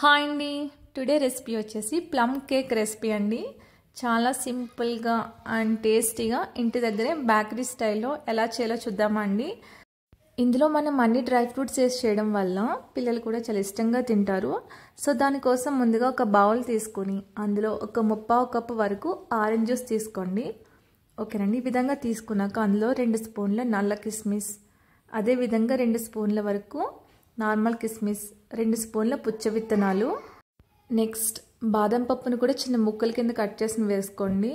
Hi అండి. Today recipe వచ్చేసి plum cake recipe అండి. చాలా సింపుల్గా అండ్ టేస్టీగా ఇంటి దగ్గరే బేకరీ స్టైల్లో ఎలా చేయాలో చూద్దామా అండి. ఇందులో మనం అన్ని డ్రై ఫ్రూట్స్ వేసి చేయడం వల్ల పిల్లలు కూడా చాలా ఇష్టంగా తింటారు. సో దానికోసం ముందుగా ఒక బౌల్ తీసుకొని అందులో ఒక 1/2 కప్పు వరకు ఆరెంజ్ జ్యూస్ తీసుకోండి. ఓకేనండి. ఈ విధంగా తీసుకున్నాక అందులో 2 స్పూన్ల నల్ల కిస్మిస్, అదేవిధంగా 2 స్పూన్ల వరకు నార్మల్ కిస్మిస్, 2 స్పూన్ల పుచ్చ విత్తనాలు, నెక్స్ట్ బాదం పప్పును కూడా చిన్న ముక్కల కింద కట్ చేసి వేసుకోండి.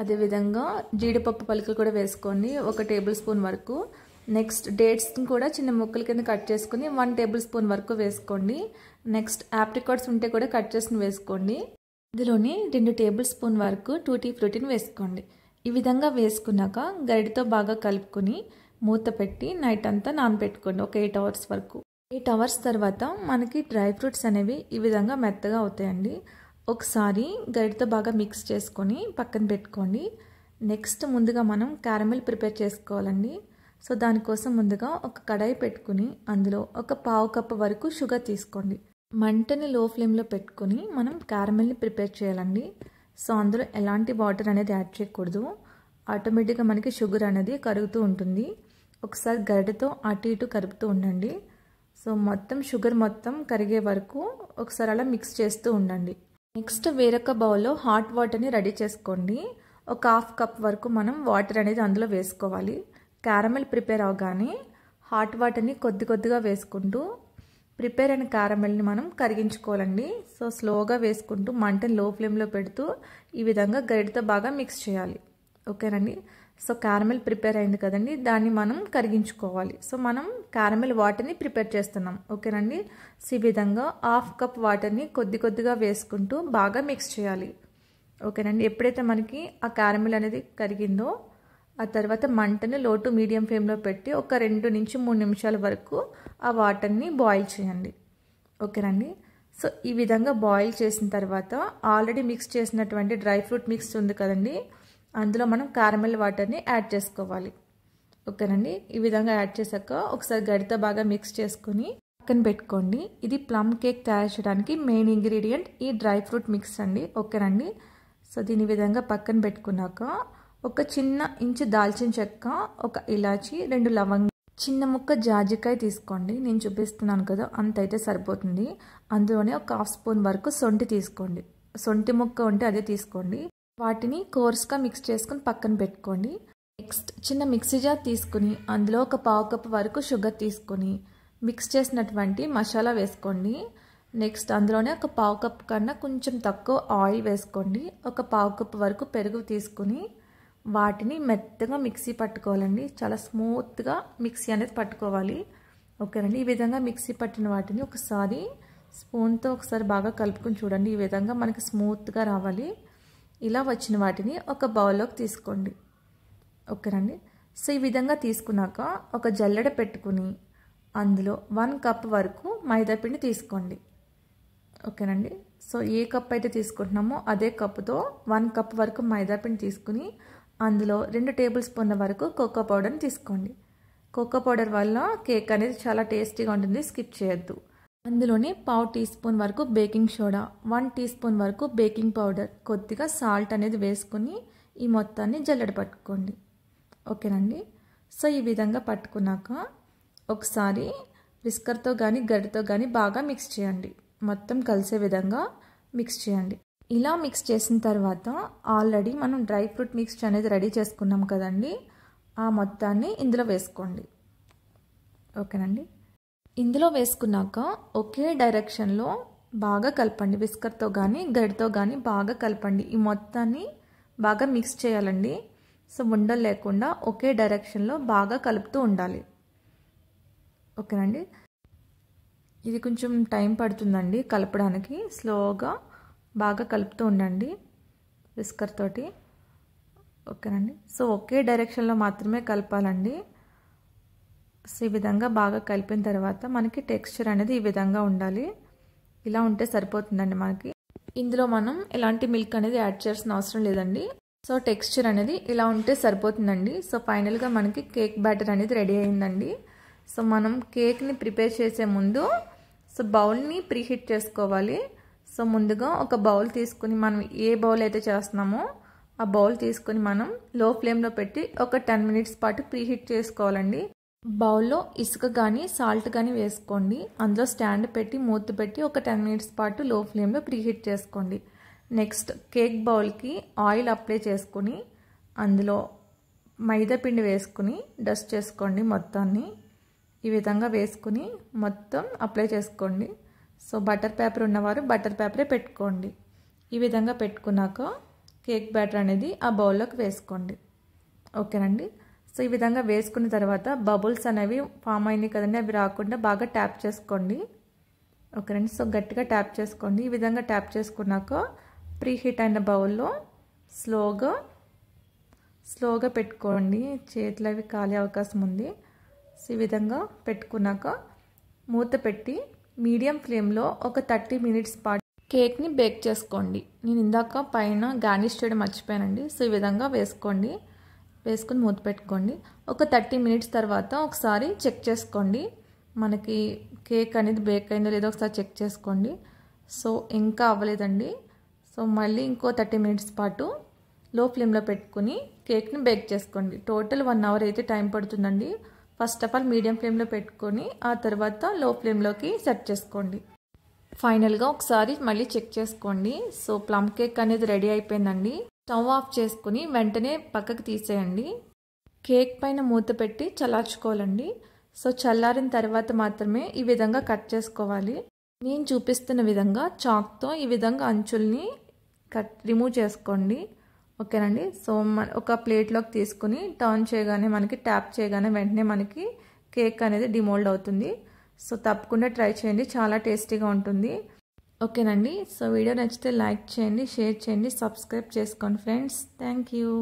అదేవిధంగా జీడిపప్పు పలుకులు కూడా వేసుకోండి 1 టేబుల్ స్పూన్ వరకు. నెక్స్ట్ డేట్స్ని కూడా చిన్న ముక్కల కింద కట్ చేసుకుని 1 టేబుల్ స్పూన్ వరకు వేసుకోండి. నెక్స్ట్ ఆప్రికాట్స్ ఉంటే కూడా కట్ చేసి వేసుకోండి. ఇందులోని 2 టేబుల్ స్పూన్ వరకు టూటీ ఫ్రూటీని వేసుకోండి. ఈ విధంగా వేసుకున్నాక గరిటతో బాగా కలుపుకొని మూత పెట్టి నైట్ అంతా నానబెట్టుకోండి ఒక 8 అవర్స్ వరకు. 8 అవర్స్ తర్వాత మనకి డ్రై ఫ్రూట్స్ అనేవి ఈ విధంగా మెత్తగా అవుతాయండి. ఒకసారి గరిటతో బాగా మిక్స్ చేసుకొని పక్కన పెట్టుకోండి. నెక్స్ట్ ముందుగా మనం క్యారమెల్ ప్రిపేర్ చేసుకోవాలండి. సో దానికోసం ముందుగా ఒక కడాయి పెట్టుకుని అందులో ఒక 1/2 కప్పు వరకు షుగర్ తీసుకోండి. మంటని లో ఫ్లేమ్లో పెట్టుకుని మనం క్యారమెల్ని ప్రిపేర్ చేయాలండి. సో అందులో ఎలాంటి వాటర్ అనేది యాడ్ చేయకూడదు. ఆటోమేటిక్గా మనకి షుగర్ అనేది కరుగుతూ ఉంటుంది. ఒకసారి గరిటతో అటు ఇటు కలుపుతూ ఉండండి. సో మొత్తం షుగర్ మొత్తం కరిగే వరకు ఒకసారి అలా మిక్స్ చేస్తూ ఉండండి. నెక్స్ట్ వేరొక బౌల్లో హాట్ వాటర్ని రెడీ చేసుకోండి. ఒక 1/2 కప్ వరకు మనం వాటర్ అనేది అందులో వేసుకోవాలి. క్యారమెల్ ప్రిపేర్ అవగానే హాట్ వాటర్ని కొద్ది కొద్దిగా వేసుకుంటూ ప్రిపేర్ అయిన క్యారమెల్ని మనం కరిగించుకోవాలండి. సో స్లోగా వేసుకుంటూ మంటని లో ఫ్లేమ్లో పెడుతూ ఈ విధంగా గరిటతో బాగా మిక్స్ చేయాలి. ఓకేనండి. సో క్యారమెల్ ప్రిపేర్ అయింది కదండి, దాన్ని మనం కరిగించుకోవాలి. సో మనం క్యారమెల్ వాటర్ని ప్రిపేర్ చేస్తున్నాం. ఓకేనండి. సో ఈ విధంగా 1/2 కప్ వాటర్ని కొద్ది కొద్దిగా వేసుకుంటూ బాగా మిక్స్ చేయాలి. ఓకేనండి. ఎప్పుడైతే మనకి ఆ క్యారమెల్ అనేది కరిగిందో ఆ తర్వాత మంటని లో టు మీడియం ఫ్లేమ్లో పెట్టి ఒక 2 నుంచి 3 నిమిషాల వరకు ఆ వాటర్ని బాయిల్ చేయండి. ఓకేనండి. సో ఈ విధంగా బాయిల్ చేసిన తర్వాత ఆల్రెడీ మిక్స్ చేసినటువంటి డ్రై ఫ్రూట్ మిక్స్ ఉంది కదండి, అందులో మనం క్యారమెల్ వాటర్ని యాడ్ చేసుకోవాలి. ఓకేనండి. ఈ విధంగా యాడ్ చేశాక ఒకసారి గరిటతో బాగా మిక్స్ చేసుకుని పక్కన పెట్టుకోండి. ఇది ప్లమ్ కేక్ తయారు చేయడానికి మెయిన్ ఇంగ్రీడియంట్ ఈ డ్రై ఫ్రూట్ మిక్స్ అండి. ఓకేనండి. సో దీని విధంగా పక్కన పెట్టుకున్నాక ఒక చిన్న ఇంచు దాల్చిన చెక్క, ఒక ఇలాచి, 2 లవంగ, చిన్న ముక్క జాజికాయ తీసుకోండి. నేను చూపిస్తున్నాను కదా అంత అయితే సరిపోతుంది. అందులోనే ఒక 1/2 స్పూన్ వరకు సొంఠి తీసుకోండి. సొంఠి ముక్క ఉంటే అదే తీసుకోండి. వాటిని కోర్స్గా మిక్స్ చేసుకుని పక్కన పెట్టుకోండి. నెక్స్ట్ చిన్న మిక్సీ జార్ తీసుకుని అందులో ఒక 1/2 కప్ వరకు షుగర్ తీసుకొని మిక్స్ చేసినటువంటి మసాలా వేసుకోండి. నెక్స్ట్ అందులోనే ఒక 1/2 కప్ కన్నా కొంచెం తక్కువ ఆయిల్ వేసుకోండి. ఒక 1/2 కప్ వరకు పెరుగు తీసుకుని వాటిని మెత్తగా మిక్సీ పట్టుకోవాలండి. చాలా స్మూత్గా మిక్సీ అనేది పట్టుకోవాలి. ఓకేనండి. ఈ విధంగా మిక్సీ పట్టిన వాటిని ఒకసారి స్పూన్తో ఒకసారి బాగా కలుపుకొని చూడండి. ఈ విధంగా మనకి స్మూత్గా రావాలి. ఇలా వచ్చిన వాటిని ఒక బౌల్లోకి తీసుకోండి. ఓకేనండి. సో ఈ విధంగా తీసుకున్నాక ఒక జల్లెడ పెట్టుకుని అందులో 1 కప్ వరకు మైదాపిండి తీసుకోండి. ఓకేనండి. సో ఏ కప్ అయితే తీసుకుంటున్నామో అదే కప్పుతో 1 కప్ వరకు మైదాపిండి తీసుకుని అందులో 2 టేబుల్ స్పూన్ల వరకు కోకో పౌడర్ని తీసుకోండి. కోకో పౌడర్ వల్ల కేక్ అనేది చాలా టేస్టీగా ఉంటుంది, స్కిప్ చేయొద్దు. అందులోనే 1/2 టీ స్పూన్ వరకు బేకింగ్ సోడా, 1 టీ స్పూన్ వరకు బేకింగ్ పౌడర్, కొద్దిగా సాల్ట్ అనేది వేసుకుని ఈ మొత్తాన్ని జల్లెడ పట్టుకోండి. ఓకేనండి. సో ఈ విధంగా పట్టుకున్నాక ఒకసారి విస్కర్తో కానీ గరిటతో కానీ బాగా మిక్స్ చేయండి. మొత్తం కలిసే విధంగా మిక్స్ చేయండి. ఇలా మిక్స్ చేసిన తర్వాత ఆల్రెడీ మనం డ్రై ఫ్రూట్ మిక్స్ అనేది రెడీ చేసుకున్నాం కదండి, ఆ మొత్తాన్ని ఇందులో వేసుకోండి. ఓకేనండి. ఇందులో వేసుకున్నాక ఒకే డైరెక్షన్లో బాగా కలపండి. విస్కర్తో కానీ గరిటతో కానీ బాగా కలపండి. ఈ మొత్తాన్ని బాగా మిక్స్ చేయాలండి. సో ఉండలు లేకుండా ఒకే డైరెక్షన్లో బాగా కలుపుతూ ఉండాలి. ఓకేనండి. ఇది కొంచెం టైం పడుతుందండి కలపడానికి. స్లోగా బాగా కలుపుతూ ఉండండి విస్కర్ తోటి. ఓకేనండి. సో ఒకే డైరెక్షన్లో మాత్రమే కలపాలండి. సో ఈ విధంగా బాగా కలిపిన తర్వాత మనకి టెక్స్చర్ అనేది ఈ విధంగా ఉండాలి. ఇలా ఉంటే సరిపోతుందండి మనకి. ఇందులో మనం ఎలాంటి మిల్క్ అనేది యాడ్ చేయాల్సిన అవసరం లేదండి. సో టెక్స్చర్ అనేది ఇలా ఉంటే సరిపోతుందండి. సో ఫైనల్గా మనకి కేక్ బ్యాటర్ అనేది రెడీ అయిందండి. సో మనం కేక్ని ప్రిపేర్ చేసే ముందు సో బౌల్ని ప్రీహీట్ చేసుకోవాలి. సో ముందుగా ఒక బౌల్ తీసుకుని మనం ఏ బౌల్ అయితే చేస్తున్నామో ఆ బౌల్ తీసుకుని మనం లో ఫ్లేమ్లో పెట్టి ఒక 10 మినిట్స్ పాటు ప్రీహీట్ చేసుకోవాలండి. బౌల్లో ఇసుక కానీ సాల్ట్ కానీ వేసుకోండి. అందులో స్టాండ్ పెట్టి మూత పెట్టి ఒక 10 మినిట్స్ పాటు లో ఫ్లేమ్లో ప్రీహీట్ చేసుకోండి. నెక్స్ట్ కేక్ బౌల్కి ఆయిల్ అప్లై చేసుకుని అందులో మైదా పిండి వేసుకుని డస్ట్ చేసుకోండి. మొత్తాన్ని ఈ విధంగా వేసుకుని మొత్తం అప్లై చేసుకోండి. సో బటర్ పేపర్ ఉన్నవారు బటర్ పేపరే పెట్టుకోండి. ఈ విధంగా పెట్టుకున్నాక కేక్ బ్యాటర్ అనేది ఆ బౌల్లోకి వేసుకోండి. ఓకేనండి. సో ఈ విధంగా వేసుకున్న తర్వాత బబుల్స్ అనేవి ఫామ్ అయినాయి కదండి, అవి రాకుండా బాగా ట్యాప్ చేసుకోండి. ఓకేనండి. సో గట్టిగా ట్యాప్ చేసుకోండి. ఈ విధంగా ట్యాప్ చేసుకున్నాక ప్రీహీట్ అయిన బౌల్లో స్లోగా పెట్టుకోండి. చేతులు అవి కాలే అవకాశం ఉంది. సో ఈ విధంగా పెట్టుకున్నాక మూత పెట్టి మీడియం ఫ్లేమ్లో ఒక 30 మినిట్స్ పాటు కేక్ని బేక్ చేసుకోండి. నేను ఇందాక పైన గార్నిష్ చేయడం మర్చిపోయానండి. సో ఈ విధంగా వేసుకుని మూత పెట్టుకోండి. ఒక 30 మినిట్స్ తర్వాత ఒకసారి చెక్ చేసుకోండి. మనకి కేక్ అనేది బేక్ అయిందో లేదో ఒకసారి చెక్ చేసుకోండి. సో ఇంకా అవ్వలేదండి. సో మళ్ళీ ఇంకో 30 మినిట్స్ పాటు లో ఫ్లేమ్లో పెట్టుకుని కేక్ని బేక్ చేసుకోండి. టోటల్ 1 అవర్ అయితే టైం పడుతుందండి. ఫస్ట్ ఆఫ్ ఆల్ మీడియం ఫ్లేమ్లో పెట్టుకొని ఆ తర్వాత లో ఫ్లేమ్లోకి సెట్ చేసుకోండి. ఫైనల్గా ఒకసారి మళ్ళీ చెక్ చేసుకోండి. సో ప్లమ్ కేక్ అనేది రెడీ అయిపోయిందండి. స్టవ్ ఆఫ్ చేసుకుని వెంటనే పక్కకు తీసేయండి. కేక్ పైన మూత పెట్టి చల్లార్చుకోవాలండి. సో చల్లారిన తర్వాత మాత్రమే ఈ విధంగా కట్ చేసుకోవాలి. నేను చూపిస్తున్న విధంగా చాక్తో ఈ విధంగా అంచుల్ని రిమూవ్ చేసుకోండి. ఓకేనండి. సో ఒక ప్లేట్లోకి తీసుకుని టర్న్ చేయగానే మనకి ట్యాప్ చేయగానే వెంటనే మనకి కేక్ అనేది డిమోల్డ్ అవుతుంది. సో తప్పకుండా ట్రై చేయండి, చాలా టేస్టీగా ఉంటుంది. ఓకేనండి. సో వీడియో నచ్చితే లైక్ చేయండి, షేర్ చేయండి, సబ్స్క్రైబ్ చేసుకోండి ఫ్రెండ్స్. Thank you.